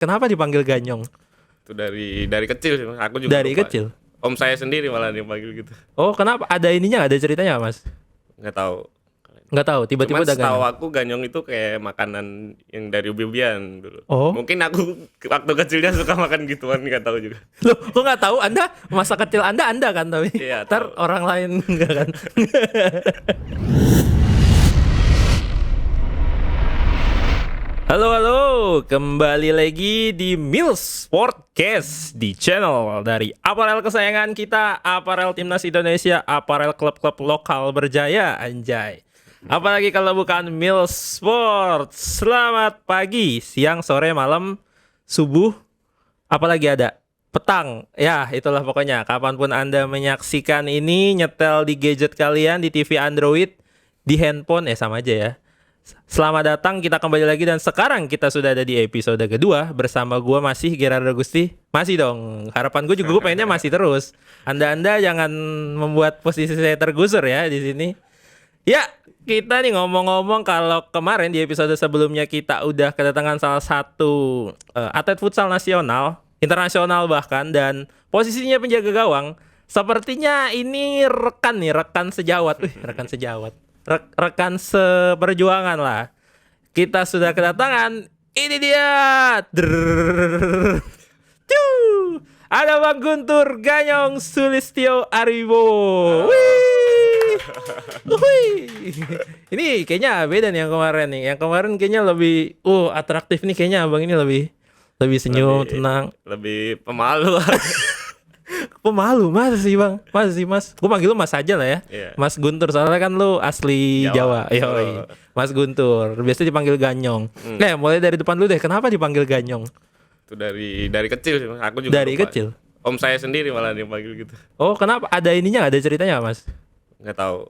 Kenapa dipanggil Ganyong? Itu dari kecil sih, Mas. Aku juga Dari lupa. kecil. Om saya sendiri malah yang panggil gitu. Oh, kenapa? Ada ininya nggak? Ada ceritanya nggak, Mas? Nggak tahu. Nggak tahu. Tiba-tiba Cuman udah setahu Ganyong. aku ganyong itu kayak makanan yang dari ubi-ubian dulu. Oh, Mungkin aku waktu kecilnya suka makan gituan, nggak tahu juga. loh, kok nggak tahu? Anda masa kecil Anda kan, tapi Iya, ntar tahu. orang lain nggak kan? Halo, kembali lagi di Mills Podcast di channel dari aparel kesayangan kita, aparel timnas Indonesia, aparel klub-klub lokal berjaya, anjay. Apalagi kalau bukan Mills Sport. Selamat pagi, siang, sore, malam, subuh, apalagi ada petang. Ya, itulah pokoknya. Kapanpun Anda menyaksikan ini, nyetel di gadget kalian, di TV Android, di handphone, sama aja ya. Selamat datang, kita kembali lagi dan sekarang kita sudah ada di episode kedua bersama gue masih Gerardo Gusti. Masih dong, harapan gue juga gue pengennya masih terus. Anda jangan membuat posisi saya tergusur ya di sini. Ya, kita nih ngomong-ngomong kalau kemarin di episode sebelumnya kita udah kedatangan salah satu atlet futsal nasional, internasional bahkan, dan posisinya penjaga gawang. Sepertinya ini rekan sejawat. Rekan sejawat. Rekan seperjuangan lah. Kita sudah kedatangan. Ini dia. Tuh. Ada Bang Guntur Ganyong Sulistyo Aribo. Wih. Ini kayaknya beda nih yang kemarin nih. Yang kemarin kayaknya lebih atraktif nih kayaknya Abang ini lebih senyum, tenang. Lebih pemalu. Pemalu, masa sih Bang? Masa sih Mas? Gue manggil lu Mas aja lah ya. Iya. Mas Guntur, soalnya kan lu asli Jawa. Yoi. Mas Guntur, biasanya dipanggil Ganyong. Mulai dari depan lu deh, kenapa dipanggil Ganyong? Itu dari kecil sih, Mas. Aku juga Dari lupa. kecil? Om saya sendiri malah yang panggil gitu. Oh, kenapa? Ada ininya nggak? Ada ceritanya nggak, Mas? Nggak tahu.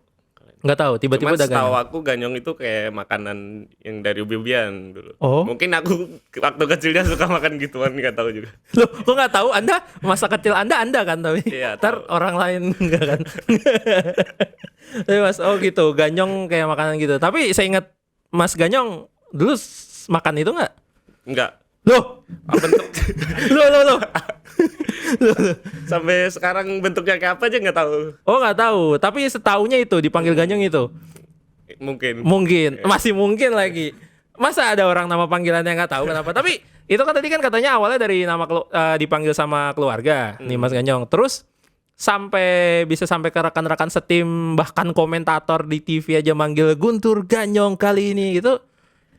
Nggak tahu, tiba-tiba Cuman udah setahu Ganyong. aku ganyong itu kayak makanan yang dari ubi-ubian dulu. Oh. Mungkin aku waktu kecilnya suka makan gituan, nggak tahu juga. Loh, kok nggak tahu? Anda masa kecil Anda kan, tapi Iya, ntar tahu. orang lain nggak kan? Tapi Mas, gitu, Ganyong kayak makanan gitu. Tapi saya ingat Mas Ganyong dulu makan itu nggak? Nggak. Loh, Bentuk loh. sampai sekarang bentuknya kayak apa aja nggak tahu. Oh, nggak tahu. Tapi setaunya itu dipanggil Ganyong itu. Mungkin. Mungkin, masih mungkin lagi. Masa ada orang nama panggilan yang nggak tahu kenapa? Tapi itu kan tadi kan katanya awalnya dari nama dipanggil sama keluarga nih Mas Ganyong. Terus bisa sampai ke rekan-rekan setim, bahkan komentator di TV aja manggil Guntur Ganyong kali ini gitu.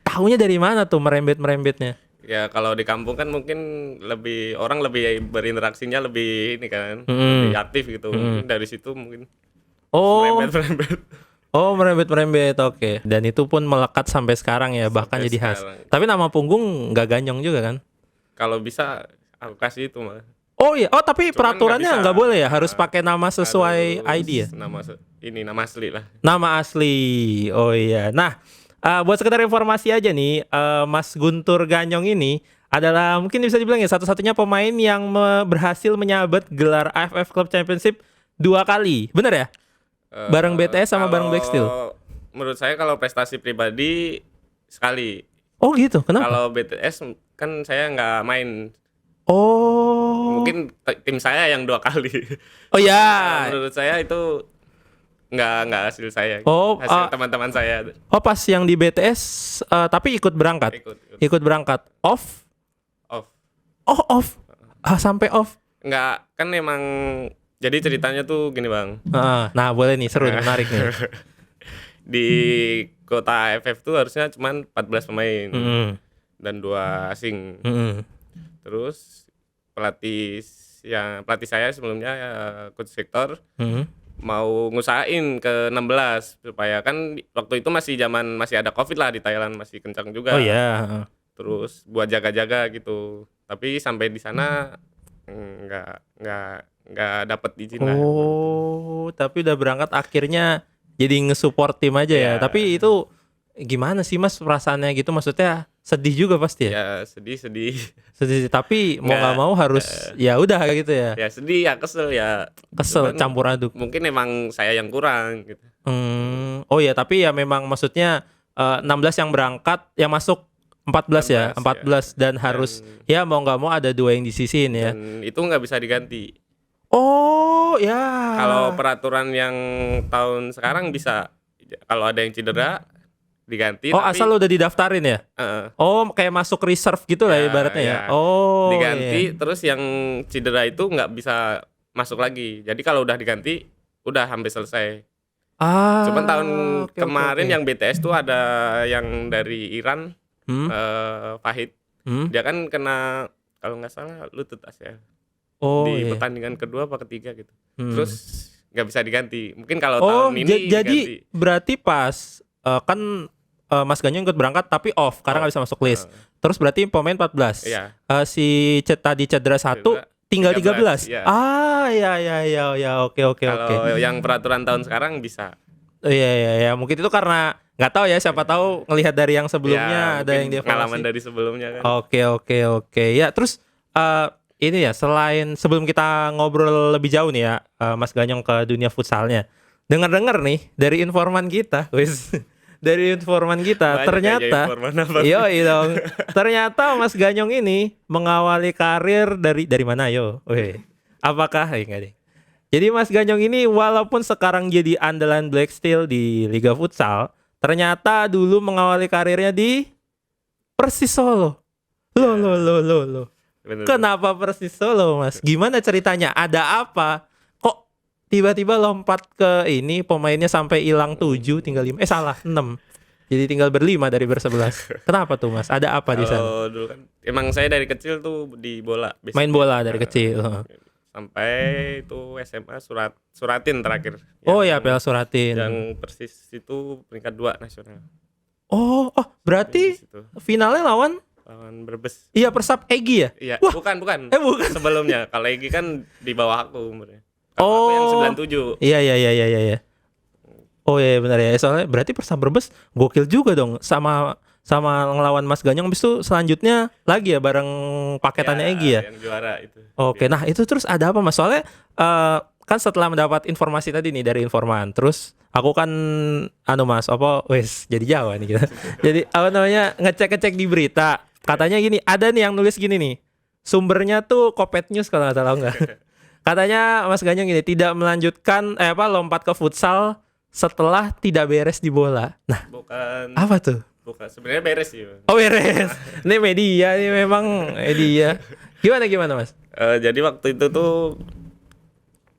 Tahunya dari mana tuh merembetnya? Ya kalau di kampung kan mungkin orang lebih berinteraksinya lebih ini kan, lebih aktif gitu. Mungkin dari situ mungkin Oh, merembet. oh merembet, oke. Dan itu pun melekat sampai sekarang ya, bahkan Sampai jadi khas. sekarang. Tapi nama punggung nggak Ganyong juga kan? Kalau bisa aku kasih itu mah. Oh iya, tapi Cuman peraturannya nggak bisa. nggak boleh ya, harus pakai nama sesuai Harus ID ya. Nama asli lah. Nama asli. Oh iya. Nah, buat sekedar informasi aja nih, Mas Guntur Ganyong ini adalah mungkin bisa dibilang ya satu-satunya pemain yang berhasil menyabet gelar AFF Club Championship 2 kali. Bener ya? Bareng BTS sama bareng Blacksteel. Menurut saya kalau prestasi pribadi sekali. Oh gitu. Kenapa? Kalau BTS kan saya nggak main. Oh. Mungkin tim saya yang 2 kali. Oh ya. Menurut saya itu nggak hasil saya. Oh, Hasil teman-teman saya. Oh pas yang di BTS tapi ikut berangkat. Ikut. Ikut berangkat. Off. Off. Oh off. Sampai off. Nggak, kan emang jadi ceritanya tuh gini Bang. Nah boleh nih, seru nih, menarik nih. Di kota AFF tuh harusnya cuma 14 pemain dan 2 asing. Terus pelatih saya sebelumnya Coach Victor mau ngusahain ke 16 supaya kan waktu itu masih ada Covid lah di Thailand, masih kencang juga. Oh iya. Terus buat jaga-jaga gitu. Tapi sampai di sana nggak dapat izin lah. Oh, tapi udah berangkat akhirnya jadi nge-support tim aja ya. Iya. Tapi itu gimana sih Mas perasaannya gitu? Maksudnya sedih juga pasti ya? Ya sedih. Sedih, tapi mau nggak mau harus ya udah kayak gitu ya. Ya sedih, ya kesel ya. Kesel, Cuman campur aduk. mungkin emang saya yang kurang gitu. Oh ya, tapi ya memang maksudnya 16 yang berangkat, yang masuk 14 ya, 14 ya. dan harus ya mau nggak mau ada 2 yang disisihin ya. Dan itu nggak bisa diganti. Oh ya. Kalau peraturan yang tahun sekarang bisa, kalau ada yang cedera diganti. Oh tapi, asal udah didaftarin ya? Oh kayak masuk reserve gitu lah ibaratnya ya. Oh diganti, terus yang cedera itu nggak bisa masuk lagi. Jadi kalau udah diganti, udah hampir selesai. Cuman tahun kemarin yang BTS tuh ada yang dari Iran, Fahid. Dia kan kena kalau nggak salah lutut ACL. Di pertandingan kedua apa ketiga gitu. Terus nggak bisa diganti. Mungkin kalau tahun ini jadi diganti. Berarti pas kan Mas Ganyong ikut berangkat tapi off karena nggak bisa masuk list. Terus berarti pemain 14. Iya. Si tadi cedera 1 tinggal 13. Ya. Ya oke. Kalau yang peraturan tahun sekarang bisa. Iya mungkin itu karena nggak tahu ya, siapa tahu ngelihat dari yang sebelumnya ada yang dievaluasi. Pengalaman dari sebelumnya kan. Oke. Ya terus ini ya, selain sebelum kita ngobrol lebih jauh nih ya, Mas Ganyong ke dunia futsalnya. Dengar-dengar nih dari informan kita, Banyak ternyata dong. Ternyata Mas Ganyong ini mengawali karir dari mana yo? Apakah enggak deh. Jadi Mas Ganyong ini walaupun sekarang jadi andalan Black Steel di Liga Futsal, ternyata dulu mengawali karirnya di Persis Solo. Loh. Bener. Kenapa Persis Solo, Mas? Gimana ceritanya? Ada apa? Kok tiba-tiba lompat ke ini, pemainnya sampai hilang 7, tinggal 5. Salah, 6. Jadi tinggal berlima dari ber-11. Kenapa tuh, Mas? Ada apa di sana? Dulu kan emang saya dari kecil tuh di bola. Main bola dari kecil. Sampai itu SMA Suratin terakhir. PL Suratin. Yang Persis itu peringkat 2 nasional. Berarti finalnya lawan Brebes. Iya, Persab Egy ya? Iya, Wah. bukan. Bukan. Sebelumnya. Kalau Egy kan di bawah aku umurnya. Aku yang 97. Iya. Oh iya benar ya. Soalnya berarti Persab Brebes gokil juga dong sama ngelawan Mas Ganyong. Habis itu selanjutnya lagi ya bareng paketannya Egy ya. Yang juara itu. Oke, nah itu terus ada apa Mas? Soalnya kan setelah mendapat informasi tadi nih dari informan, terus aku kan Mas, jadi Jawa nih kita. Jadi ngecek di berita. Katanya gini, ada nih yang nulis gini nih. Sumbernya tuh Kopet News kalau nggak salah enggak. Katanya Mas Ganyong gini, tidak melanjutkan lompat ke futsal setelah tidak beres di bola. Nah, bukan. Apa tuh? Bukan, sebenarnya beres sih. Beres. Ini media, ini memang media. Gimana Mas? Jadi waktu itu tuh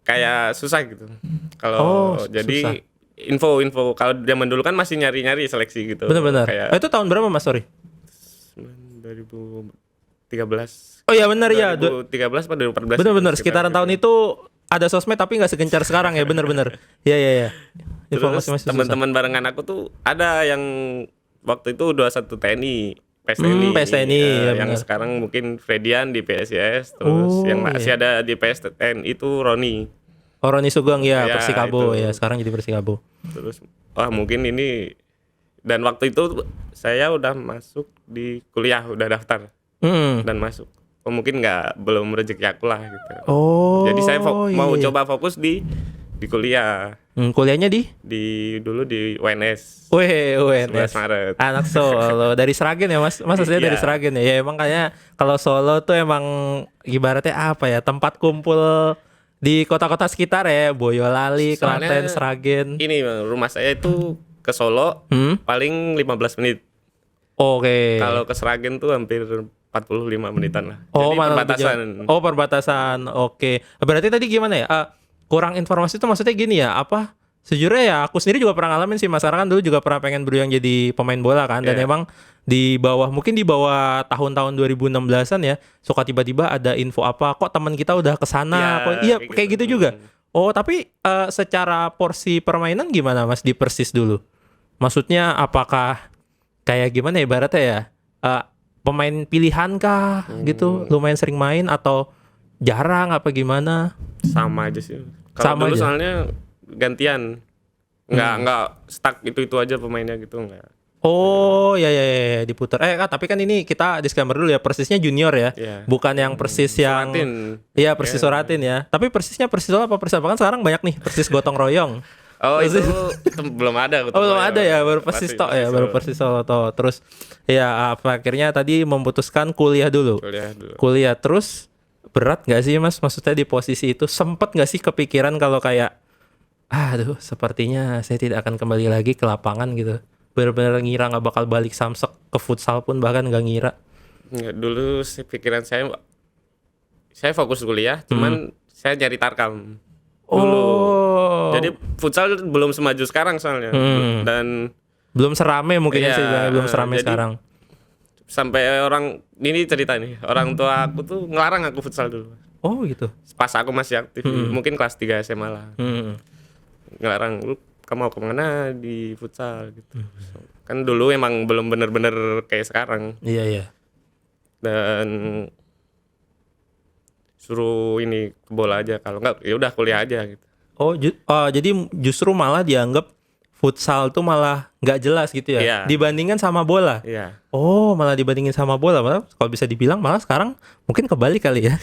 kayak susah gitu. Kalau jadi info kalau zaman dulu kan masih nyari seleksi gitu. Benar. Itu tahun berapa Mas? Sorry. 2013. Oh iya benar ya. 2013 atau 2014. Benar sekitaran tahun itu ada sosmed tapi nggak segencar sekarang ya, benar. Iya. Terus teman-teman barengan aku tuh ada yang waktu itu 21 TNI. PSTNI yang sekarang mungkin Fredian di PSIS, terus yang masih ada di PSTN itu Roni. Roni Sugeng ya, Persikabo ya, sekarang jadi Persikabo. Terus mungkin ini, dan waktu itu saya udah masuk di kuliah, udah daftar dan masuk. Mungkin belum rezeki aku lah gitu. Jadi saya mau coba fokus di kuliah. Kuliahnya dulu di UNS. UNS. 11 Maret. Anak Solo dari Sragen ya Mas? Mas aslinya dari Sragen ya. Ya emang kayaknya kalau Solo tuh emang ibaratnya apa ya? Tempat kumpul di kota-kota sekitar ya, Boyolali, Klaten, Sragen. Ini rumah saya itu ke Solo paling 15 menit. Oke. Kalau ke Sragen tuh hampir 45 menitan lah. Jadi perbatasan. Perbatasan. Oke. Berarti tadi gimana ya? Kurang informasi itu maksudnya gini ya, sejujurnya ya aku sendiri juga pernah ngalamin sih, Mas Ara kan dulu juga pernah pengen berjuang jadi pemain bola kan, dan emang di bawah tahun-tahun 2016-an ya, suka tiba-tiba ada info kok teman kita udah kesana, kayak gitu juga. Tapi secara porsi permainan gimana Mas di Persis dulu? Maksudnya apakah kayak gimana ibaratnya ya, pemain pilihan kah gitu, lumayan sering main atau jarang apa gimana? Sama aja sih. Kalau dulu soalnya gantian, nggak stuck itu aja pemainnya gitu, nggak. Ya diputar. Tapi kan ini kita disclaimer dulu ya, Persisnya junior ya, bukan yang Persis yang Suratin. Iya Persis Suratin ya. Tapi Persisnya Persis apa Persis apa kan sekarang banyak nih Persis gotong royong. Oh itu belum ada. Oh belum ada ya, baru Persis Masih tok ya, baru Persis Solo tok. Terus ya apa akhirnya tadi memutuskan kuliah dulu. Kuliah terus berat nggak sih Mas? Maksudnya di posisi itu sempet nggak sih kepikiran kalau kayak aduh sepertinya saya tidak akan kembali lagi ke lapangan gitu. Benar-benar ngira nggak bakal balik Samsek, ke futsal pun bahkan nggak ngira. Nggak, dulu pikiran saya fokus kuliah, cuman saya nyari tarkam dulu. Jadi futsal belum semaju sekarang soalnya. Dan belum serame mungkin iya, sih, belum serame sekarang. Sampai ini cerita nih, orang tua aku tuh ngelarang aku futsal dulu. Oh gitu. Pas aku masih aktif, mungkin kelas 3 SMA lah. Ngelarang, lu kamu mau kemana di futsal gitu. Kan dulu emang belum bener-bener kayak sekarang. Iya. Dan suruh ini ke bola aja, kalau enggak ya udah kuliah aja gitu. Oh, jadi justru malah dianggap futsal tuh malah nggak jelas gitu ya, Iya. dibandingkan sama bola. Iya. Oh, malah dibandingin sama bola. Malah kalau bisa dibilang malah sekarang mungkin kebalik kali ya.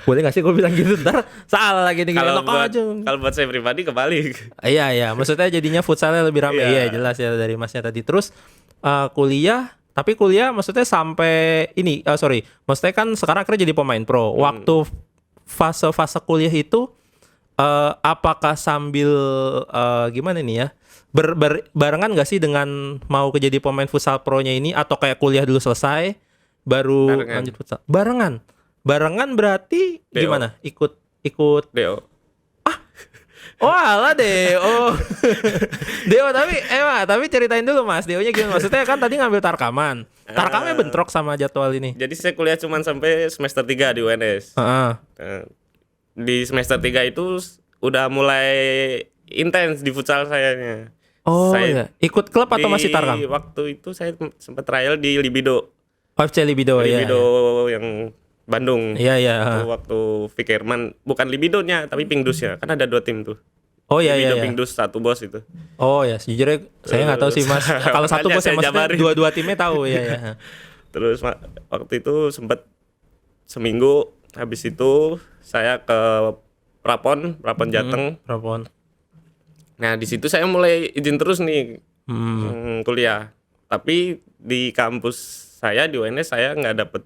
Boleh nggak sih gue bilang gitu? Ntar salah lagi nih. Kalau buat saya pribadi kebalik. Iya. Maksudnya jadinya futsalnya lebih ramai. Iya, jelas ya dari Masnya tadi. Terus kuliah. Tapi kuliah maksudnya sampai ini, maksudnya kan sekarang akhirnya jadi pemain pro. Waktu fase-fase kuliah itu, apakah sambil gimana nih ya, barengan nggak sih dengan mau jadi pemain futsal pro-nya ini, atau kayak kuliah dulu selesai, baru lanjut futsal? Barengan berarti Deo. gimana? Ikut Deo. Oh alah Deo. Deo tapi ceritain dulu Mas, Deo-nya gimana? Maksudnya kan tadi ngambil tarkaman. Tarkamnya bentrok sama jadwal ini. Jadi saya kuliah cuman sampai semester 3 di UNS. Di semester 3 itu udah mulai intens di futsal sayanya. Oh iya. Ikut klub atau masih tarkam? Waktu itu saya sempat trial di Libido. FC Libido ya. Libido yang Bandung. Iya. Itu waktu Fikirman, bukan Libidonya tapi Pingdusnya. Kan ada 2 tim tuh. Oh iya. Libido Pingdus, satu bos itu. Oh ya, sejujurnya saya nggak tahu sih Mas. Kalau satu bos ya maksudnya dua timnya tahu ya. Terus waktu itu sempat seminggu, habis itu saya ke Prapon Jateng. Prapon. Nah di situ saya mulai izin terus nih kuliah. Tapi di kampus saya di UNS saya nggak dapet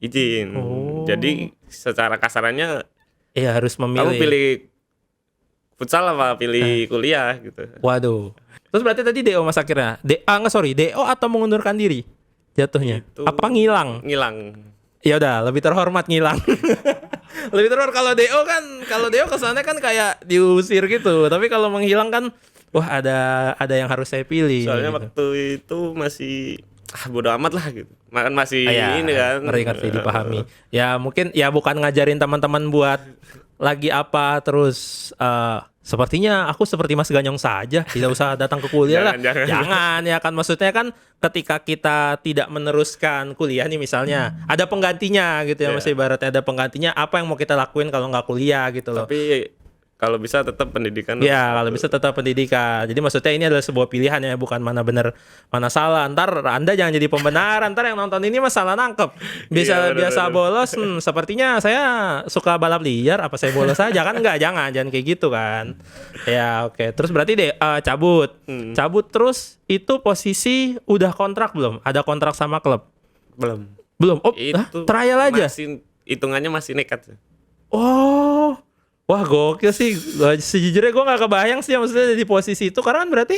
izin. Jadi secara kasarannya iya harus memilih. Kamu pilih futsal apa pilih kuliah gitu. Waduh. Terus berarti tadi DO Mas akhirnya. DO atau mengundurkan diri jatuhnya? Itu apa ngilang? Ngilang. Ya udah, lebih terhormat ngilang. Lebih terhormat. Kalau DO kesannya kan kayak diusir gitu. Tapi kalau menghilang kan wah ada yang harus saya pilih. Soalnya gitu. waktu itu masih bodo amat lah gitu. Masih ini kan. Ngerti dipahami. Ya mungkin ya bukan ngajarin teman-teman buat lagi apa terus sepertinya aku seperti Mas Ganyong saja, tidak usah datang ke kuliah lah. Jangan ya kan, maksudnya kan ketika kita tidak meneruskan kuliah nih misalnya, ada penggantinya gitu ya, masih ibaratnya ada penggantinya, apa yang mau kita lakuin kalau nggak kuliah gitu loh. Tapi kalau bisa tetap pendidikan. Ya, kalau bisa tetap pendidikan. Jadi maksudnya ini adalah sebuah pilihan ya, bukan mana benar, mana salah. Ntar Anda jangan jadi pembenaran, ntar yang nonton ini masalah nangkep. Biasa bolos, sepertinya saya suka balap liar, apa saya bolos aja kan? Enggak, jangan kayak gitu kan. Ya, oke. Terus berarti cabut. Cabut terus itu posisi udah kontrak belum? Ada kontrak sama klub? Belum. Oh, trial aja. Hitungannya masih nekat. Oh. Wah gokil sih, sejujurnya gue gak kebayang sih maksudnya di posisi itu. Karena kan berarti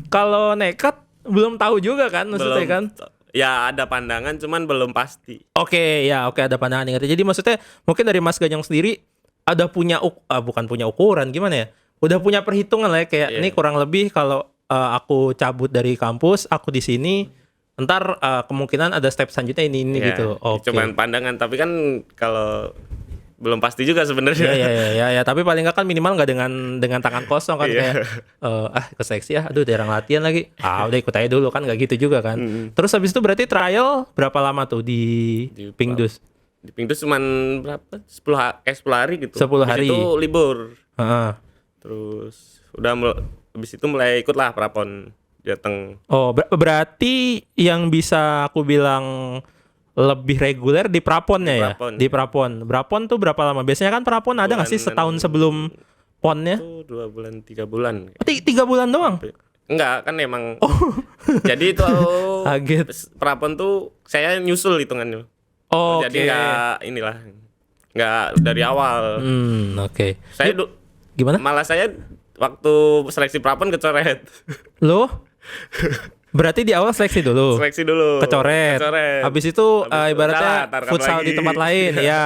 kalau nekat belum tahu juga kan maksudnya kan. Ya ada pandangan cuman belum pasti. Oke, ada pandangan. Jadi maksudnya mungkin dari Mas Ganyong sendiri ada punya bukan punya ukuran gimana ya, udah punya perhitungan lah ya, kayak ini kurang lebih kalau aku cabut dari kampus, aku di sini ntar kemungkinan ada step selanjutnya ini gitu. Oke. Cuman pandangan, tapi kan kalau belum pasti juga sebenarnya. Ya, tapi paling nggak kan minimal nggak dengan tangan kosong kan kayak keseksi aduh jarang latihan lagi. Udah ikut aja dulu kan, nggak gitu juga kan. Terus habis itu berarti trial berapa lama tuh di Pingdus? Di Pingdus cuman berapa? 10 hari gitu. 10 hari. Habis itu libur. Terus udah habis itu mulai ikut lah Prapon Jateng. Oh, berarti yang bisa aku bilang lebih reguler di Praponnya ya? Di Prapon. Prapon tuh berapa lama? Biasanya kan Prapon ada nggak sih setahun sebelum ponnya? Itu 2 bulan 3 bulan. 3 bulan doang. Enggak, kan emang. Jadi itu Kaget. prapon tuh saya nyusul hitungannya. Oke. Jadi enggak dari awal. Oke. Saya Gimana? malah saya waktu seleksi prapon kecoret. Loh? Berarti di awal seleksi dulu. Seleksi dulu. Kecoret. Habis itu ibaratnya udahlah, tarkam futsal lagi. di tempat lain. Ya.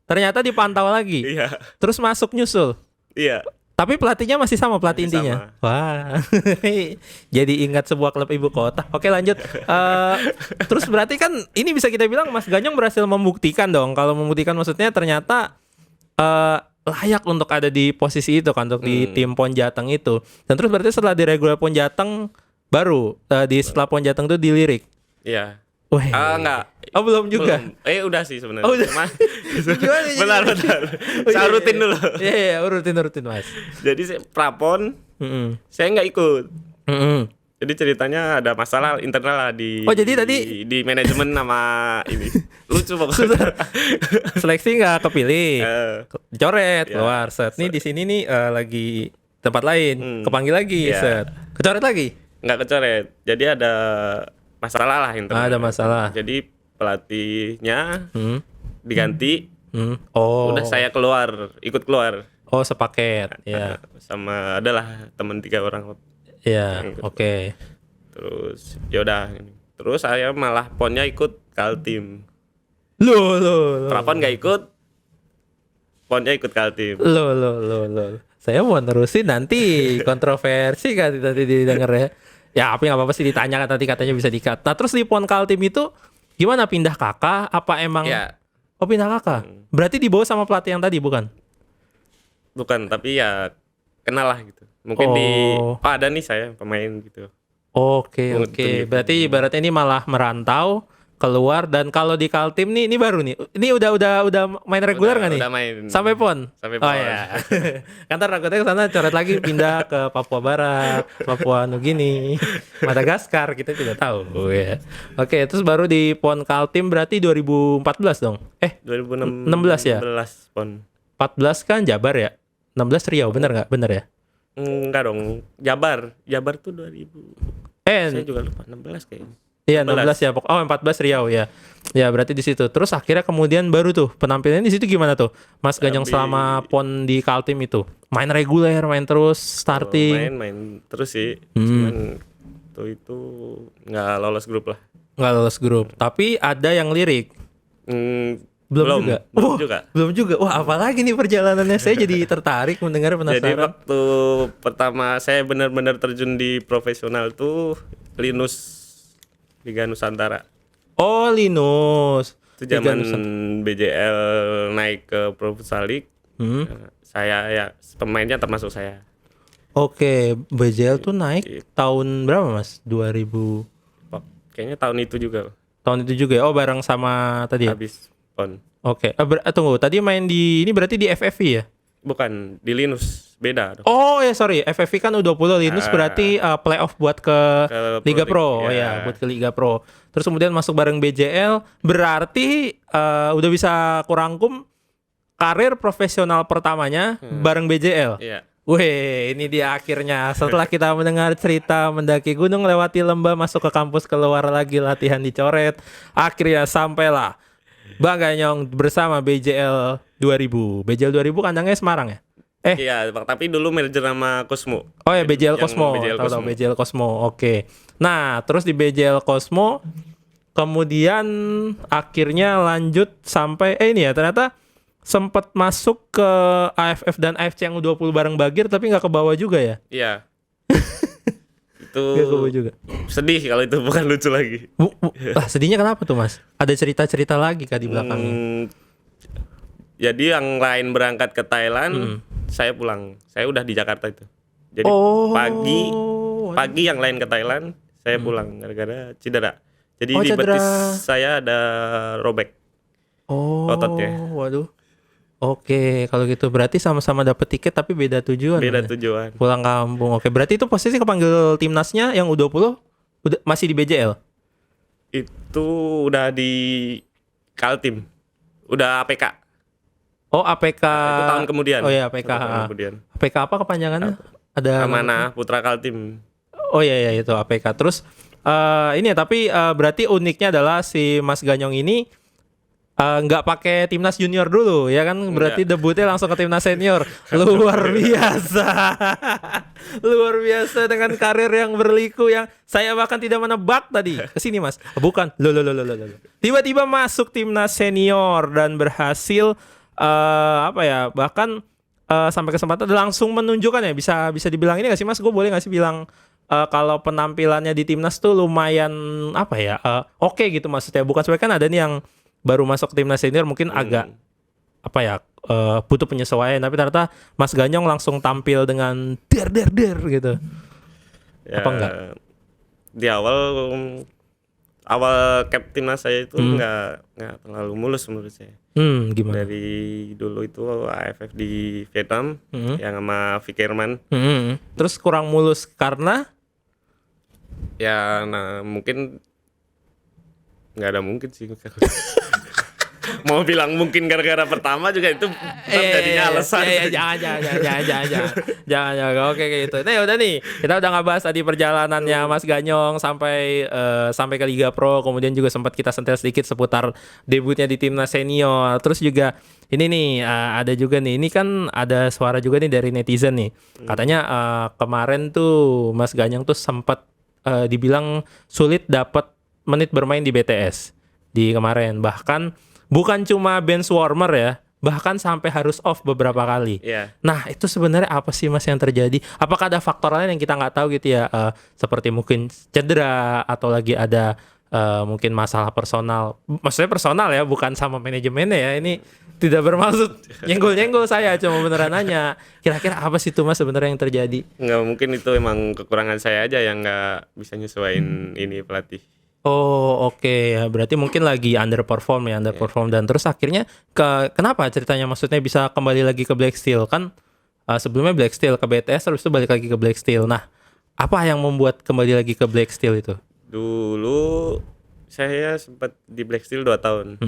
Ternyata dipantau lagi. Iya. Terus masuk nyusul. Iya. Tapi pelatihnya masih sama, pelatih Masih intinya. Wah. Jadi ingat sebuah klub ibu kota. Oke, lanjut. Terus berarti kan ini bisa kita bilang Mas Ganyong berhasil membuktikan dong. Kalau membuktikan maksudnya ternyata layak untuk ada di posisi itu kan, untuk di tim Pon Jateng itu. Dan terus berarti setelah di regular Pon Jateng baru setelah Pon Jateng tuh dilirik. Iya. Wah. Enggak. Oh, belum juga. Belum. Udah sih sebenarnya. Oh, udah. Gimana? Benar. Saya rutin dulu. Iya, rutin Mas. Jadi prapon saya nggak ikut. Jadi ceritanya ada masalah internal lah di. Oh, jadi tadi di manajemen sama ini. Lucu pokoknya. Seleksi nggak kepilih. Coret Ya. keluar set. Nih di sini nih lagi tempat lain. Kepanggil lagi Ya. set. Kecoret lagi. Nggak kecoret. Jadi ada masalah lah internal. Ada masalah. Jadi pelatihnya diganti. Oh. Udah saya ikut keluar. Oh, sepaket. Ya. Sama adalah teman 3 orang. Ya, oke. Terus ya udah. Terus saya malah ponnya ikut Kaltim. Loh. Prapon nggak ikut, ponnya ikut Kaltim. Loh. Saya mau nerusin nanti kontroversi kan tadi didengar ya. Ya, tapi nggak apa-apa sih ditanya kan, nanti katanya bisa di-cut. Nah, terus di Pon Kaltim itu gimana, pindah kakak? Apa emang? Ya. Oh, pindah kakak. Berarti dibawa sama pelatih yang tadi bukan? Bukan, tapi ya kenal lah gitu. Mungkin ada nih saya pemain gitu. Oke. Gitu. Berarti ibaratnya ini malah merantau keluar. Dan kalau di Kaltim nih, ini baru nih. Ini udah main reguler nggak nih? Udah main. Sampai pon. Sampai Oh pon. ya. Kantor takutnya ke sana coret lagi, pindah ke Papua Barat, Papua Nugini, Madagaskar, kita tidak tahu. Oh ya. Oke, terus baru di Pon Kaltim berarti 2014 dong. 2016 ya? 16 pon. 14 kan Jabar ya? 16 Riau, bener nggak? Bener ya? Enggak dong. Jabar tuh 2000. Saya juga lupa 16 kayaknya. Iya 16 ya. 14 Riau ya. Ya berarti di situ. Terus akhirnya kemudian baru tuh penampilannya di situ gimana tuh, Mas Ganyong selama Pon di Kaltim itu? Main reguler, main terus, starting? Main terus sih. Cuman itu nggak lolos grup lah. Nggak lolos grup. Tapi ada yang lirik. Belum juga. Belum juga. Wah, apalagi nih perjalanannya, saya jadi tertarik mendengar, penasaran. Jadi waktu pertama saya benar-benar terjun di profesional tuh Linus, Liga Nusantara. Oh, Linus. Itu zaman BJL naik ke Pro Futsal League. Saya ya pemainnya termasuk saya. Oke, BJL tuh naik tahun berapa, Mas? 2000. Kayaknya tahun itu juga. Tahun itu juga ya. Oh, bareng sama tadi ya? Habis pon. Oke. Tunggu, tadi main di ini berarti di FFV ya? Bukan, di Linus. Beda dong. Oh ya, sorry, FFV kan U20, Linus berarti playoff buat ke Liga Pro. League, ya, buat ke Liga Pro. Terus kemudian masuk bareng BJL, berarti udah bisa kurangkum karir profesional pertamanya bareng BJL. Iya. Weh, ini dia akhirnya. Setelah kita mendengar cerita mendaki gunung, lewati lembah, masuk ke kampus, keluar lagi latihan dicoret, akhirnya sampailah Bang Ganyong bersama BJL 2000. BJL 2000 kandangnya Semarang ya? Iya, tapi dulu merger sama Cosmo. Oh ya, BJL Yang Cosmo. Tahu BJL Cosmo. Oke. Nah, terus di BJL Cosmo kemudian akhirnya lanjut sampai ini ya, ternyata sempat masuk ke AFF dan AFC yang U20 bareng Bagir, tapi nggak ke bawah juga ya? Iya. Itu Nggak ke bawah juga. sedih kalau itu bukan lucu lagi. Lah, sedihnya kenapa tuh, Mas? Ada cerita-cerita lagi kah di belakangnya? Jadi yang lain berangkat ke Thailand, saya pulang. Saya udah di Jakarta itu. Jadi pagi yang lain ke Thailand, saya pulang gara-gara cedera. Jadi di cedera. betis saya ada robek. Ototnya. Waduh. Oke, kalau gitu berarti sama-sama dapat tiket tapi beda tujuan. Beda tujuan. Pulang kampung. Oke, berarti itu posisi kepanggil timnasnya yang U20 udah masih di BJL. Itu udah di Kaltim. Udah APK. Oh, APK. Itu tahun kemudian. Oh iya, APK. Tahun kemudian. APK apa kepanjangannya? Ada Amanah Putra Kaltim. Oh iya itu APK. Terus ini ya, tapi berarti uniknya adalah si Mas Ganyong ini nggak pakai timnas junior dulu ya kan, berarti debutnya langsung ke timnas senior. Luar biasa. Luar biasa dengan karir yang berliku yang saya bahkan tidak menebak tadi. Kesini Mas. Bukan. Loh. Tiba-tiba masuk timnas senior dan berhasil bahkan sampai kesempatan langsung menunjukkan ya, bisa dibilang ini nggak sih Mas? Gue boleh nggak sih bilang kalau penampilannya di timnas tuh lumayan oke gitu maksudnya. Bukan sebenarnya kan ada nih yang baru masuk ke timnas senior mungkin agak butuh penyesuaian, tapi ternyata Mas Ganyong langsung tampil dengan der gitu. Ya, apa enggak? Di awal cap timnas saya itu nggak terlalu mulus menurut saya. Gimana? Dari dulu itu AFF di Vietnam yang sama Vickerman. Terus kurang mulus karena mungkin nggak ada mungkin sih. Mau bilang mungkin gara-gara pertama juga itu jadinya alasan. Jangan. Oke kayak gitu. Nah udah nih, kita udah ngebahas tadi perjalanannya Mas Ganyong sampai ke Liga Pro, kemudian juga sempat kita sentil sedikit seputar debutnya di timnas senior. Terus juga ini nih ada juga nih, ini kan ada suara juga nih dari netizen nih. Katanya kemarin tuh Mas Ganyong tuh sempat dibilang sulit dapat menit bermain di BTS di kemarin, bahkan bukan cuma bench warmer ya, bahkan sampai harus off beberapa kali. Nah itu sebenarnya apa sih Mas yang terjadi? Apakah ada faktor lain yang kita nggak tahu gitu ya, seperti mungkin cedera atau lagi ada mungkin masalah personal, maksudnya personal ya, bukan sama manajemennya ya, ini tidak bermaksud nyenggol saya, cuma beneran nanya kira-kira apa sih itu Mas sebenarnya yang terjadi? Nggak mungkin, itu emang kekurangan saya aja yang nggak bisa nyesuaiin ini pelatih. Oh oke. Ya berarti mungkin lagi underperform dan terus akhirnya kenapa ceritanya, maksudnya bisa kembali lagi ke Black Steel kan, sebelumnya Black Steel ke BTS terus itu balik lagi ke Black Steel. Nah apa yang membuat kembali lagi ke Black Steel itu? Dulu saya sempat di Black Steel 2 tahun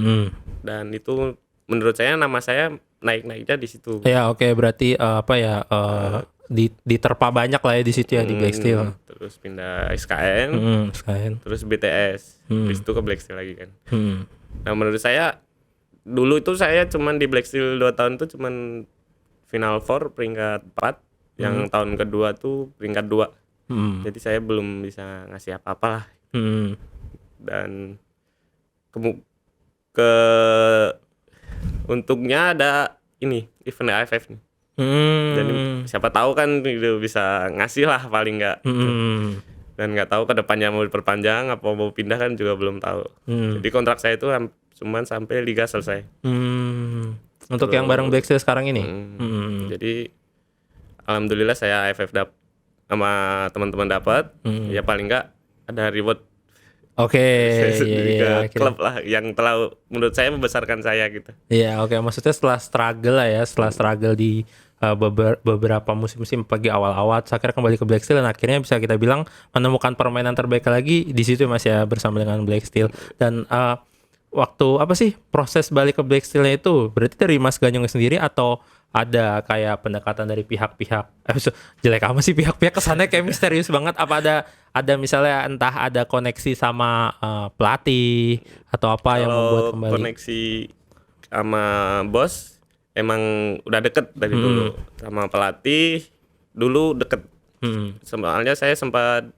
dan itu menurut saya nama saya naik-naiknya di situ. Ya oke. Berarti diterpa banyak lah ya di situ ya, di Black Steel. Terus pindah SKN, terus BTS, habis itu ke Black Steel lagi kan. Nah menurut saya dulu itu saya cuman di Black Steel 2 tahun itu cuman Final Four peringkat 4, yang tahun kedua tuh peringkat 2. Jadi saya belum bisa ngasih apa-apa lah. Dan untungnya ada ini event AFF nih. Jadi siapa tahu kan itu bisa ngasih lah paling nggak. Dan nggak tahu kedepannya mau diperpanjang apa mau pindah kan juga belum tahu. Jadi kontrak saya itu cuman sampai liga selesai. Untuk yang bareng Black Steel sekarang ini. Jadi alhamdulillah saya AFF sama teman-teman dapat. Ya paling nggak ada reward. Oke, iya, klub lah yang telah menurut saya membesarkan saya gitu. Iya, oke. Maksudnya setelah struggle di beberapa musim-musim pagi awal-awal, akhirnya kembali ke Black Steel dan akhirnya bisa kita bilang menemukan permainan terbaik lagi di situ Mas ya, bersama dengan Black Steel. Dan waktu proses balik ke Black Steel-nya itu berarti dari Mas Ganyong sendiri atau ada kayak pendekatan dari pihak-pihak jelek amat sih pihak-pihak, kesannya kayak misterius banget, apa ada misalnya entah ada koneksi sama pelatih atau apa yang membuat kembali? Koneksi sama bos emang udah deket dari dulu, sama pelatih dulu deket. Soalnya saya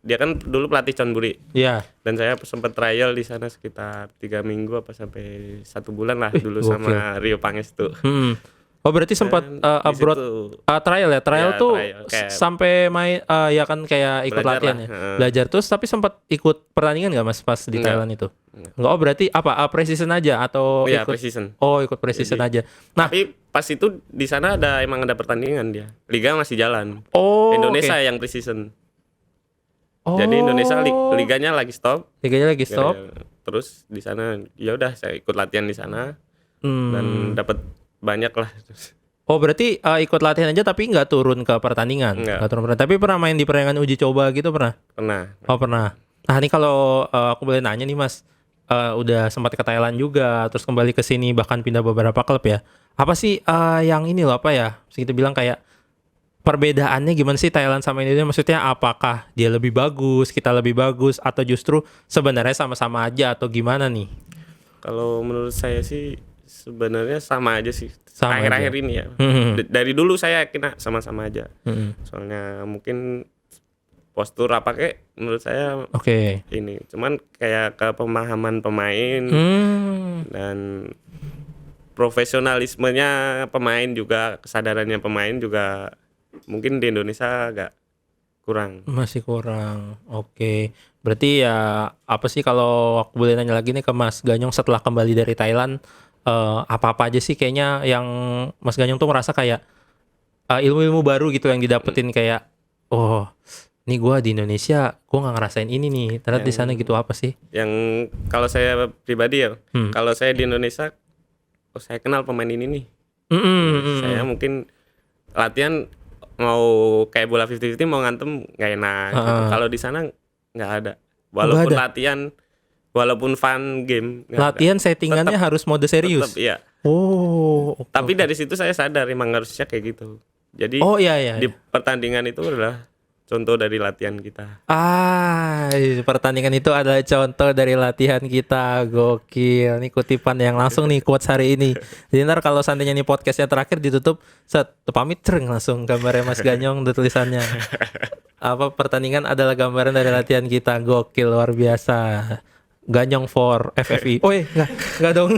dia kan dulu pelatih Chonburi. Iya. Dan saya sempat trial di sana sekitar 3 minggu apa sampai 1 bulan lah dulu sama Rio Pangestu. Oh berarti sempat abroad trial ya? Trial tuh sampai main ya kan kayak ikut latihan ya, belajar terus, tapi sempat ikut pertandingan nggak Mas pas di Thailand itu? Enggak. Oh berarti apa preseason aja atau ikut preseason? Oh ikut preseason aja. Nah tapi pas itu di sana emang ada pertandingan, dia liga masih jalan. Indonesia yang preseason. Jadi Indonesia liganya lagi stop. Terus di sana ya udah saya ikut latihan di sana dan dapat banyak lah. Oh berarti ikut latihan aja tapi nggak turun ke pertandingan? Nggak turun. Tapi pernah main di pertandingan uji coba gitu pernah? Pernah. Oh pernah. Nah ini kalau aku boleh nanya nih Mas, udah sempat ke Thailand juga, terus kembali ke sini bahkan pindah beberapa klub ya. Apa sih yang ini loh apa ya? Bisa kita bilang kayak perbedaannya gimana sih Thailand sama Indonesia? Maksudnya apakah dia lebih bagus, kita lebih bagus, atau justru sebenarnya sama-sama aja atau gimana nih? Kalau menurut saya sih sebenarnya sama aja sih. Sama Akhir-akhir aja. ini ya. Dari dulu saya yakin sama-sama aja. Soalnya mungkin postur apa kayak menurut saya Oke. ini. Cuman kayak ke pemahaman pemain dan profesionalismenya pemain juga, kesadarannya pemain juga mungkin di Indonesia agak kurang. Masih kurang. Oke. Berarti ya apa sih kalau aku boleh nanya lagi nih ke Mas Ganyong setelah kembali dari Thailand, apa-apa aja sih kayaknya yang Mas Ganyong tuh merasa kayak ilmu-ilmu baru gitu yang didapetin kayak oh, nih gue di Indonesia gue nggak ngerasain ini nih. Ternyata di sana gitu apa sih? Yang kalau saya pribadi ya, kalau saya di Indonesia, oh saya kenal pemain ini nih. Saya mungkin latihan mau kayak bola 50-50 mau ngantem nggak enak gitu. Kalau di sana nggak ada. Walaupun ada. latihan, walaupun fun game. Latihan settingannya harus mode serius. Tetap, iya. Oh. Tapi dari situ saya sadar emang harusnya kayak gitu. Jadi Iya. di pertandingan itu adalah contoh dari latihan kita. Pertandingan itu adalah contoh dari latihan kita. Gokil. Ini kutipan yang langsung nih quotes hari ini. Jadi ntar kalau seandainya nih podcastnya terakhir ditutup, pamit langsung gambarnya Mas Ganyong ada tulisannya. Apa pertandingan adalah gambaran dari latihan kita. Gokil, luar biasa. Ganyong for FFI. Enggak dong.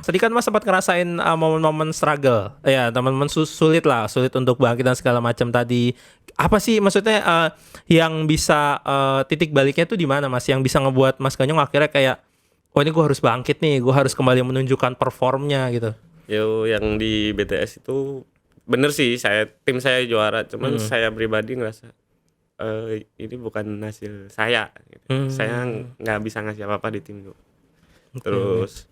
Tadi kan Mas sempat ngerasain momen-momen struggle, ya teman-teman sulit untuk bangkit dan segala macam tadi. Apa sih maksudnya yang bisa titik baliknya tuh di mana Mas? Yang bisa ngebuat Mas Ganyong akhirnya kayak, oh ini gue harus bangkit nih, gue harus kembali menunjukkan performnya gitu. Yo, yang di BTS itu bener sih, tim saya juara, cuman saya pribadi ngerasa ini bukan hasil saya. Gitu. Saya nggak bisa ngasih apa-apa di tim itu. Terus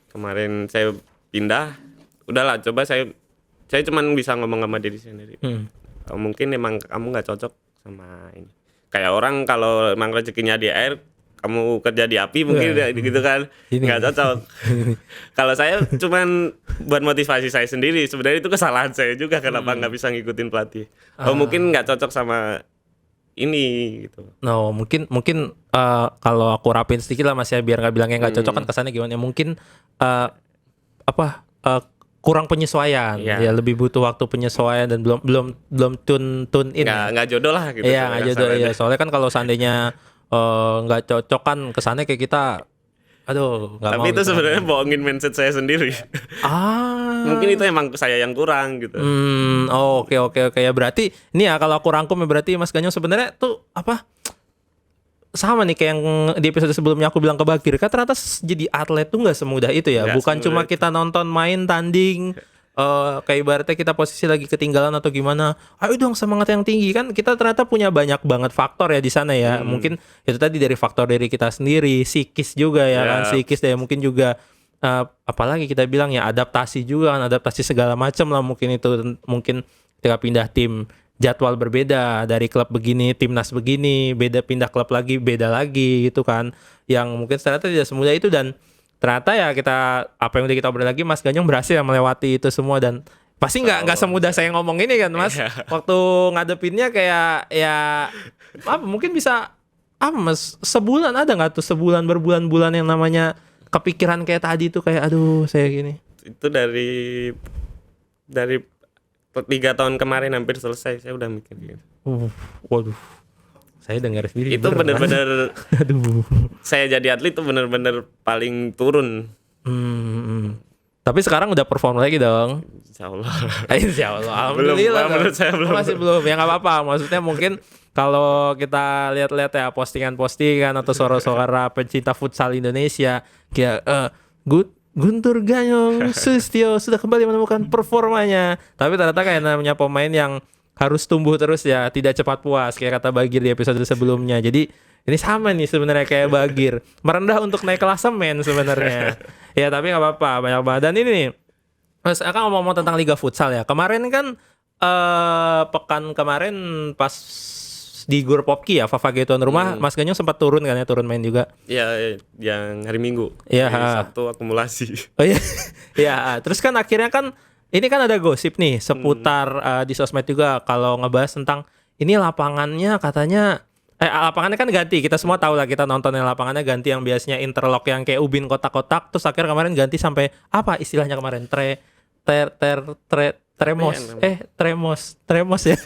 kemarin saya pindah, udahlah coba saya cuman bisa ngomong sama diri sendiri. Mungkin emang kamu nggak cocok sama ini. Kayak orang kalau emang rezekinya di air, kamu kerja di api mungkin gitu kan, nggak cocok. Kalau saya cuman buat motivasi saya sendiri, sebenarnya itu kesalahan saya juga kenapa nggak bisa ngikutin pelatih. Mungkin nggak cocok sama ini gitu. No, mungkin kalau aku rapin sedikit lah Mas ya, biar nggak bilangnya nggak cocok kan kesannya gimana. Mungkin kurang penyesuaian. Ya lebih butuh waktu penyesuaian dan belum tune in. Nggak jodoh lah gitu. Iya, nggak jodoh. Iya, soalnya kan kalau seandainya nggak cocok kan kesannya kayak kita aduh nggak mau. Tapi itu sebenarnya bohongin mindset saya sendiri. Mungkin itu emang saya yang kurang gitu. Oke. Ya berarti ini ya kalau aku rangkum ya berarti Mas Ganyong sebenarnya tuh apa sama nih kayak yang di episode sebelumnya aku bilang ke Bagir, kan ternyata jadi atlet tuh nggak semudah itu ya. Bukan cuma kita nonton main tanding kayak ibaratnya kita posisi lagi ketinggalan atau gimana, ayo dong semangat yang tinggi, kan kita ternyata punya banyak banget faktor ya di sana ya. Mungkin itu tadi dari faktor dari kita sendiri, psikis juga ya kan, psikis ya mungkin juga apalagi kita bilang ya adaptasi juga kan, adaptasi segala macam lah mungkin itu. Mungkin ketika pindah tim jadwal berbeda, dari klub begini timnas begini, beda pindah klub lagi beda lagi gitu kan, yang mungkin ternyata tidak semudah itu. Dan ternyata ya kita apa yang udah kita obrol lagi, Mas Ganyong berhasil melewati itu semua. Dan pasti nggak semudah saya ngomong ini kan Mas. Waktu ngadepinnya kayak ya apa mungkin bisa Mas sebulan ada nggak tuh, sebulan berbulan-bulan yang namanya kepikiran kayak tadi tuh kayak aduh saya gini. Itu dari 3 tahun kemarin hampir selesai saya udah mikir gitu. Waduh. Saya dengar sendiri. Itu bener-bener aduh. Saya jadi atlet tuh bener-bener paling turun. Tapi sekarang udah perform lagi dong. Insya Allah. Alhamdulillah. Menurut saya belum. Masih belum. Ya nggak apa-apa. Maksudnya mungkin kalau kita lihat-lihat ya postingan-postingan atau suara-suara pencinta futsal Indonesia kayak Guntur Ganyong Sustio sudah kembali menemukan performanya. Tapi ternyata kayak namanya pemain yang harus tumbuh terus ya, tidak cepat puas kayak kata Bagir di episode sebelumnya. Jadi ini sama nih sebenarnya kayak Bagir, merendah untuk naik klasemen sebenarnya. Ya tapi nggak apa-apa, banyak banget. Dan ini nih, Mas akan ngomong tentang Liga Futsal ya. Kemarin kan pekan kemarin pas di Gor Popki ya, Favage tuan rumah, Mas Ganyong sempat turun kan ya, turun main juga. Iya, yang hari Minggu. Iya. Hari Sabtu akumulasi. Oh iya. Ya, terus kan akhirnya kan ini kan ada gosip nih seputar di sosmed juga kalau ngebahas tentang ini lapangannya katanya lapangannya kan ganti. Kita semua tahu lah, kita nontonnya lapangannya ganti yang biasanya interlock yang kayak ubin kotak-kotak, terus akhirnya kemarin ganti sampai apa istilahnya kemarin? Tremos ya.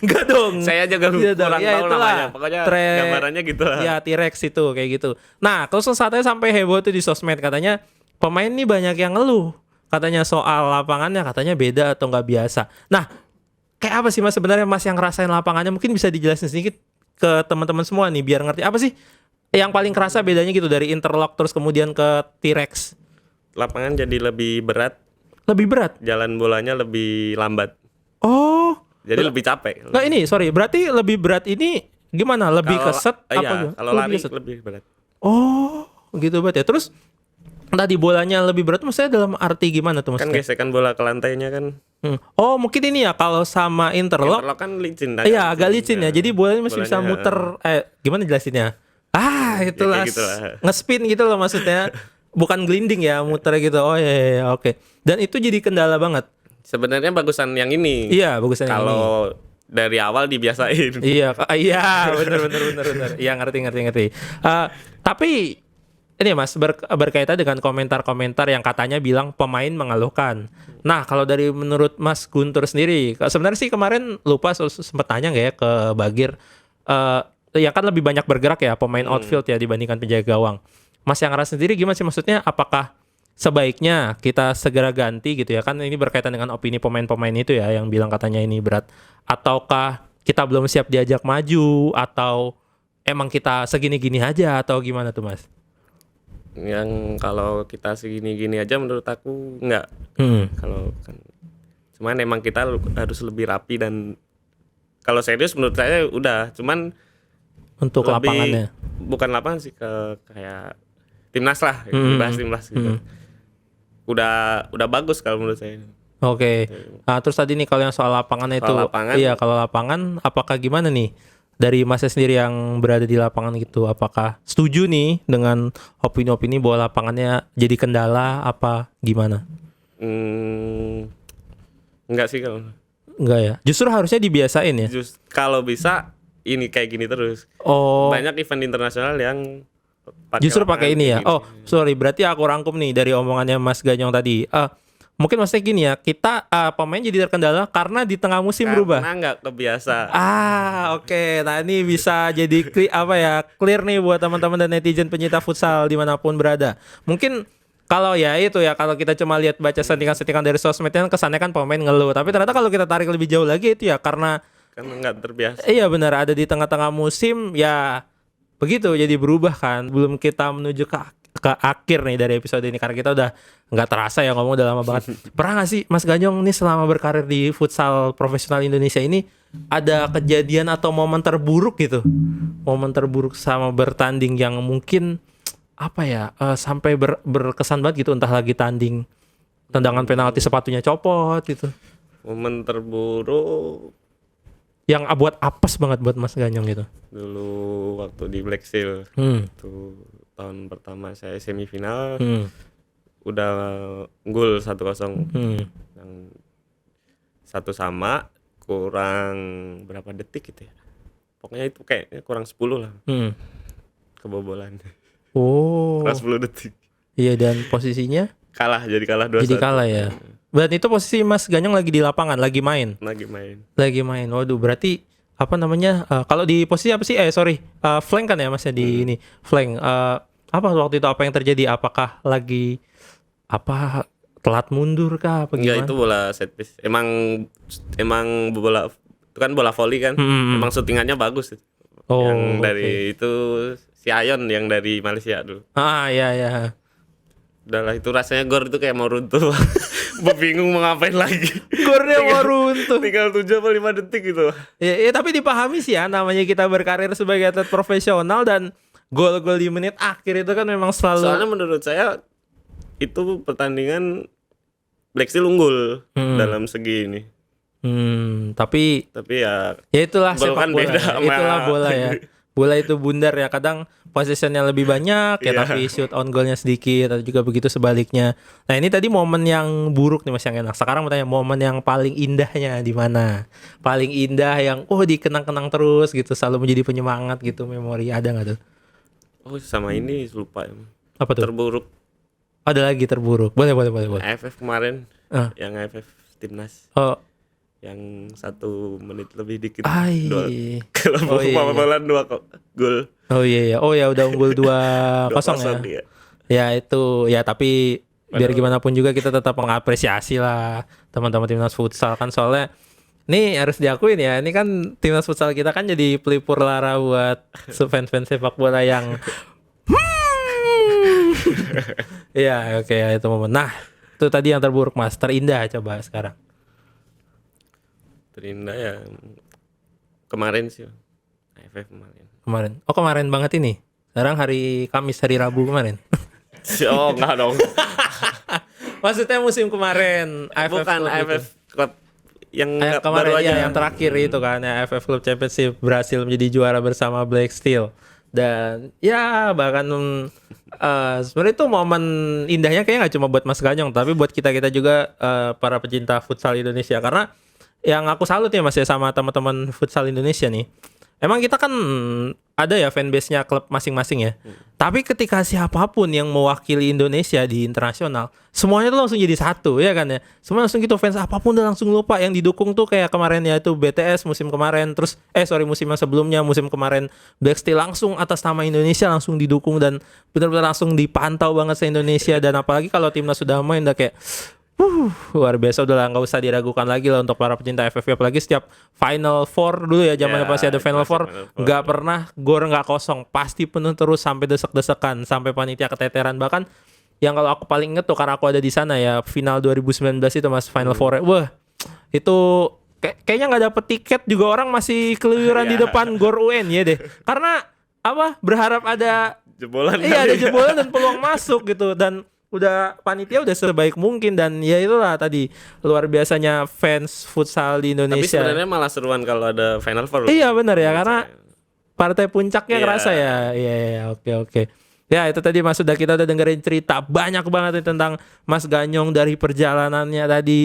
Enggak dong. Saya juga kurang tahu namanya. Pokoknya gambarannya gitu lah. Ya, T-Rex itu kayak gitu. Nah, terus saatnya sampai heboh tuh di sosmed katanya pemain nih banyak yang ngeluh. Katanya soal lapangannya katanya beda atau nggak biasa. Nah, kayak apa sih Mas sebenarnya Mas yang ngerasain lapangannya? Mungkin bisa dijelasin sedikit ke teman-teman semua nih biar ngerti apa sih yang paling kerasa bedanya gitu dari interlock terus kemudian ke T-Rex. Lapangan jadi lebih berat. Lebih berat? Jalan bolanya lebih lambat. Oh. Jadi lebih capek. Nggak ini, sorry. Berarti lebih berat ini gimana? Lebih keset? Iya, kalau lari lebih berat. Oh, gitu banget ya. Terus tadi bolanya lebih berat maksudnya dalam arti gimana tuh Mas? Kan gesekan bola ke lantainya kan. Oh, mungkin ini ya kalau sama interlock. Interlock kan licin. Iya, agak licin ya. Jadi bolanya masih bisa muter. Gimana jelasinnya? Itulah. Ya, ngespin gitu loh maksudnya. Bukan gliding ya, muter gitu. Oh iya, oke. Dan itu jadi kendala banget. Sebenarnya bagusan yang ini. Iya, bagusan yang ini. Kalau dari awal dibiasain. Iya, benar. Iya, ngerti. Tapi ini Mas berkaitan dengan komentar-komentar yang katanya bilang pemain mengeluhkan. Nah, kalau dari menurut Mas Guntur sendiri, sebenarnya sih kemarin lupa sempat tanya nggak ya ke Bagir. Ya kan lebih banyak bergerak ya pemain outfield ya dibandingkan penjaga gawang. Mas yang ngerasa sendiri gimana sih maksudnya? Apakah sebaiknya kita segera ganti gitu ya? Kan ini berkaitan dengan opini pemain-pemain itu ya yang bilang katanya ini berat. Ataukah kita belum siap diajak maju? Atau emang kita segini-gini aja? Atau gimana tuh Mas? Yang kalau kita segini-gini aja menurut aku enggak. Kalau kan cuman emang kita harus lebih rapi dan kalau serius menurut saya udah. Cuman untuk lapangannya bukan lapangan sih kayak timnas lah, bahas timnas gitu. Udah bagus kalau menurut saya. Oke. Nah, terus tadi nih kalau yang soal lapangan itu, iya kalau lapangan, apakah gimana nih dari Masnya sendiri yang berada di lapangan gitu? Apakah setuju nih dengan opini-opini bahwa lapangannya jadi kendala? Apa gimana? Enggak sih kalau. Enggak ya. Justru harusnya dibiasain ya. Kalau bisa ini kayak gini terus. Oh. Banyak event internasional yang justru pakai ini ya. Oh, sorry, berarti aku rangkum nih dari omongannya Mas Ganyong tadi. Mungkin maksudnya gini ya, kita pemain jadi terkendala karena di tengah musim berubah. Karena nggak kebiasa. Oke. Nah ini bisa jadi clear nih buat teman-teman dan netizen pencinta futsal dimanapun berada. Mungkin kalau ya itu ya, kalau kita cuma lihat baca settingan-settingan dari sosmed kan kesannya kan pemain ngeluh. Tapi ternyata kalau kita tarik lebih jauh lagi itu ya karena nggak terbiasa. Iya benar, ada di tengah-tengah musim ya begitu jadi berubah kan. Belum kita menuju ke akhir nih dari episode ini karena kita udah nggak terasa ya ngomong udah lama banget. Pernah nggak sih Mas Ganyong nih selama berkarir di futsal profesional Indonesia ini ada kejadian atau momen terburuk gitu? Momen terburuk sama bertanding yang mungkin apa ya sampai berkesan banget gitu, entah lagi tanding tendangan penalti sepatunya copot gitu. Momen terburuk yang buat apes banget buat Mas Ganyong gitu. Dulu waktu di Black Seal itu tahun pertama saya semifinal udah unggul 1-0 yang 1-1 kurang berapa detik gitu ya, pokoknya itu kayaknya kurang 10 lah kebobolan. Kurang 10 detik. Iya, dan posisinya jadi kalah 2-1. Jadi kalah ya. Berarti itu posisi Mas Ganyong lagi di lapangan, lagi main. Waduh, berarti apa namanya? Kalau di posisi apa sih? Flank kan ya Masnya di ini. Flank. Apa waktu itu apa yang terjadi? Apakah lagi telat mundur kah apa gimana? Enggak, itu bola set piece. Emang bola itu kan bola volley kan. Emang syutingannya bagus. Yang dari itu si Ayon yang dari Malaysia dulu. Iya. Udahlah, itu rasanya gor itu kayak mau runtuh. Bingung mau ngapain lagi. Gornya mau runtuh. Tinggal 7 atau 5 detik gitu. Ya, tapi dipahami sih ya, namanya kita berkarir sebagai atlet profesional dan gol-gol di menit akhir itu kan memang selalu. Soalnya menurut saya itu pertandingan Black Steel unggul dalam segi ini. Tapi ya ya itulah gol sepak kan bola. beda Ya. sama Itulah bola ya. Bola itu bundar ya. Kadang possessionnya lebih banyak ya, Iya. tapi shoot on goalnya sedikit, atau juga begitu sebaliknya. Nah ini tadi momen yang buruk nih Mas yang enak. Sekarang mau tanya momen yang paling indahnya di mana? Paling indah yang dikenang-kenang terus gitu, selalu menjadi penyemangat gitu, memori ada nggak tuh? Oh sama ini lupa. Apa tuh? Terburuk Ada lagi terburuk. Boleh. AFF kemarin, Ah. yang AFF Timnas. Oh, Yang 1 menit lebih dikit. ai. Kalau Oh, iya, iya. bola 2 gol. Oh iya. Oh ya udah unggul 2-0 ya. 2-0 dia. Ya itu ya, tapi biar Padahal- gimana pun juga kita tetap mengapresiasi lah teman-teman timnas futsal kan, soalnya ini harus diakuin ya, ini kan timnas futsal kita kan jadi pelipur lara buat fans-fans sepak bola yang Iya oke ya, itu momen. Nah itu tadi yang terburuk Mas, terindah coba sekarang. Terindah ya kemarin sih. AFF kemarin. Kemarin banget ini, sekarang hari Kamis, hari Rabu kemarin. Oh enggak dong. Maksudnya musim kemarin AFF Bukan Club AFF itu. Club yang Kemarin baru aja. ya, yang terakhir itu kan ya, AFF Club Championship berhasil menjadi juara bersama Black Steel. Dan ya bahkan sebenarnya itu momen indahnya kayaknya nggak cuma buat Mas Ganyong, tapi buat kita juga, para pecinta futsal Indonesia. Karena yang aku salut ya Mas ya sama teman-teman futsal Indonesia nih. Emang kita kan ada ya fanbase-nya klub masing-masing ya. Tapi ketika siapapun yang mewakili Indonesia di internasional, semuanya tuh langsung jadi satu ya kan ya. Semua langsung gitu, fans apapun udah langsung lupa. Yang didukung tuh kayak kemarin ya itu BTS musim kemarin, terus musim yang sebelumnya, musim kemarin Black Steel langsung atas nama Indonesia langsung didukung dan benar-benar langsung dipantau banget se Indonesia. Dan apalagi kalau timnas sudah main udah kayak luar biasa, udah lah nggak usah diragukan lagi lah untuk para pecinta FFV. Apalagi setiap Final Four dulu ya, zamannya Ya, pasti ada Final masih Four, Final Four. nggak pernah gor nggak kosong, pasti penuh terus sampai desek-desekan, sampai panitia keteteran. Bahkan yang kalau aku paling inget tuh karena aku ada di sana ya, final 2019 itu Mas, Final Four, wah itu kayaknya nggak dapet tiket juga orang masih keluyuran di Ya. depan gor UN ya deh, karena apa, berharap ada Jebolan iya ada kali ya. jebolan dan peluang masuk gitu. Dan udah panitia udah sebaik mungkin, dan ya itulah tadi luar biasanya fans futsal di Tapi Indonesia. sebenarnya malah seruan kalau ada Final Four. Iya benar ya, karena partai puncaknya Iya. kerasa ya. Iya oke. Ya itu tadi Mas, kita udah dengerin cerita banyak banget nih tentang Mas Ganyong dari perjalanannya tadi.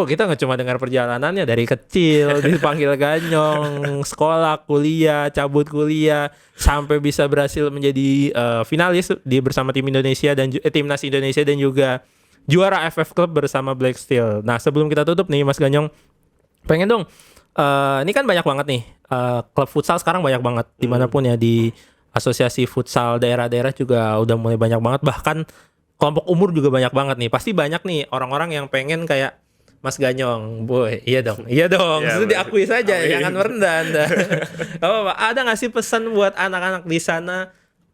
Kita nggak cuma dengar perjalanannya dari kecil dipanggil Ganyong, sekolah, kuliah, cabut kuliah, sampai bisa berhasil menjadi finalis bersama tim Indonesia dan timnas Indonesia, dan juga juara AFF Club bersama Black Steel. Nah sebelum kita tutup nih Mas Ganyong, pengen dong, ini kan banyak banget nih klub futsal sekarang, banyak banget dimanapun ya, di asosiasi futsal daerah-daerah juga udah mulai banyak banget, bahkan kelompok umur juga banyak banget nih. Pasti banyak nih orang-orang yang pengen kayak Mas Ganyong, boy, iya dong, Iya, itu diakui saja, amin. jangan merendah Anda. Apa, ada nggak sih pesan buat anak-anak di sana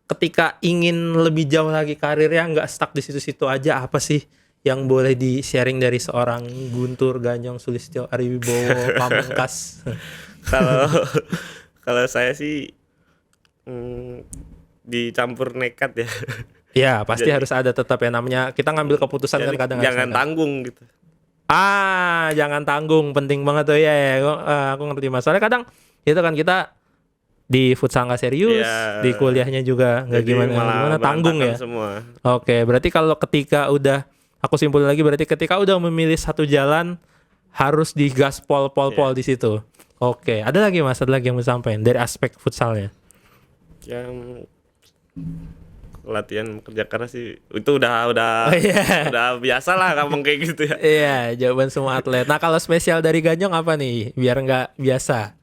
ketika ingin lebih jauh lagi karirnya, nggak stuck di situ-situ aja, apa sih yang boleh di-sharing dari seorang Guntur Ganyong Sulistyo Ariwibowo Pamungkas? Kalau saya sih dicampur nekat ya. Ya, pasti Jadi- harus ada tetap ya, namanya kita ngambil keputusan kan Jadi kadang jangan harus. tanggung gitu. Jangan tanggung, penting banget tuh ya. Aku ngerti masalahnya, kadang itu kan kita di futsal nggak serius, Iya. di kuliahnya juga nggak Jadi gimana malah tanggung ya. berantakan semua. Oke, berarti kalau ketika udah, aku simpulin lagi, berarti ketika udah memilih satu jalan harus digas pol di situ. Oke, ada lagi Mas, ada lagi yang mau sampaikan dari aspek futsalnya. Yang latihan kerja keras sih itu udah Oh, iya. udah biasa lah ngomong kayak gitu ya. Iya, jawaban semua atlet. Nah, kalau spesial dari Ganyong apa nih? Biar nggak biasa.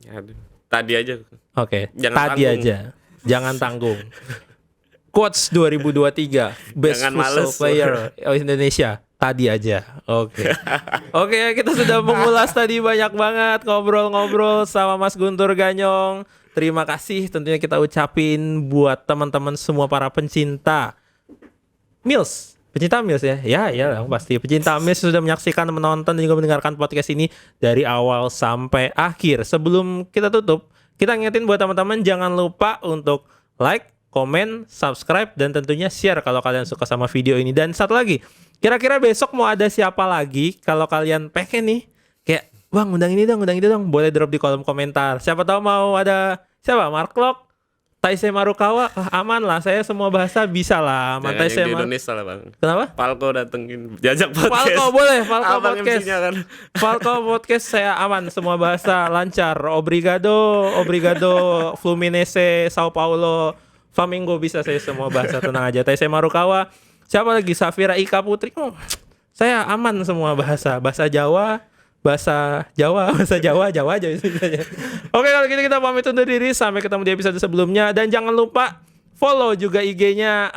Aduh, tadi aja. Oke, Jangan tadi tanggung. aja. Jangan tanggung. Quotes 2023 Best Jangan Futsal males. Player Indonesia. Tadi aja. Oke. Oke, kita sudah mengulas tadi banyak banget, ngobrol-ngobrol sama Mas Guntur Ganyong. Terima kasih tentunya kita ucapin buat teman-teman semua para pencinta Mills. Pecinta Mills ya? Ya pasti. Pecinta Mills sudah menyaksikan, menonton, dan juga mendengarkan podcast ini dari awal sampai akhir. Sebelum kita tutup, kita ngingetin buat teman-teman jangan lupa untuk like, komen, subscribe, dan tentunya share kalau kalian suka sama video ini. Dan satu lagi, kira-kira besok mau ada siapa lagi kalau kalian pengen nih kayak bang undang ini dong, boleh drop di kolom komentar. Siapa tahu mau ada siapa Mark Locke, Taisei Marukawa, aman lah, saya semua bahasa bisa lah. Jangan Taisei yang di Indonesia lah bang. Kenapa? Falco datengin jajak podcast. Falco boleh, Falco Abang podcast. MC-nya kan. Falco podcast saya aman, semua bahasa lancar. Obrigado, Fluminense, Sao Paulo, Flamengo bisa saya semua bahasa, tenang aja. Taisei Marukawa, siapa lagi? Safira Ika Putri. Saya aman semua bahasa Jawa aja misalnya. Oke, kalau gitu kita pamit undur diri, sampai ketemu di episode sebelumnya, dan jangan lupa follow juga IG-nya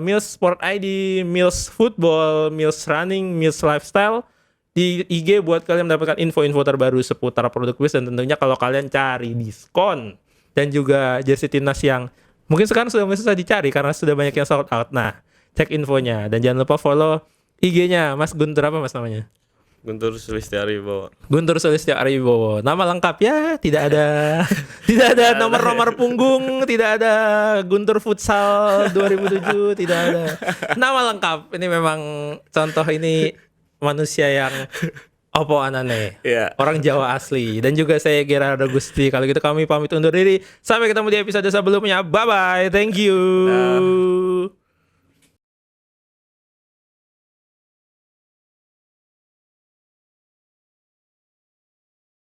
Mills Sport ID, Mills Football, Mills Running, Mills Lifestyle di IG buat kalian mendapatkan info-info terbaru seputar produk Mills, dan tentunya kalau kalian cari diskon dan juga jersey timnas yang mungkin sekarang sudah susah dicari karena sudah banyak yang sold out. Nah, cek infonya dan jangan lupa follow IG-nya Mas Guntur, apa Mas namanya? Guntur Sulistyaribowo. Guntur Sulistyaribowo. Nama lengkap ya, tidak ada nomor punggung, tidak ada Guntur Futsal 2007, tidak ada. Nama lengkap. Ini memang contoh, ini manusia yang opo anane. Iya. Orang Jawa asli. Dan juga saya Gerardo Gusti. Kalau gitu kami pamit undur diri. Sampai ketemu di episode sebelumnya. Bye bye. Thank you.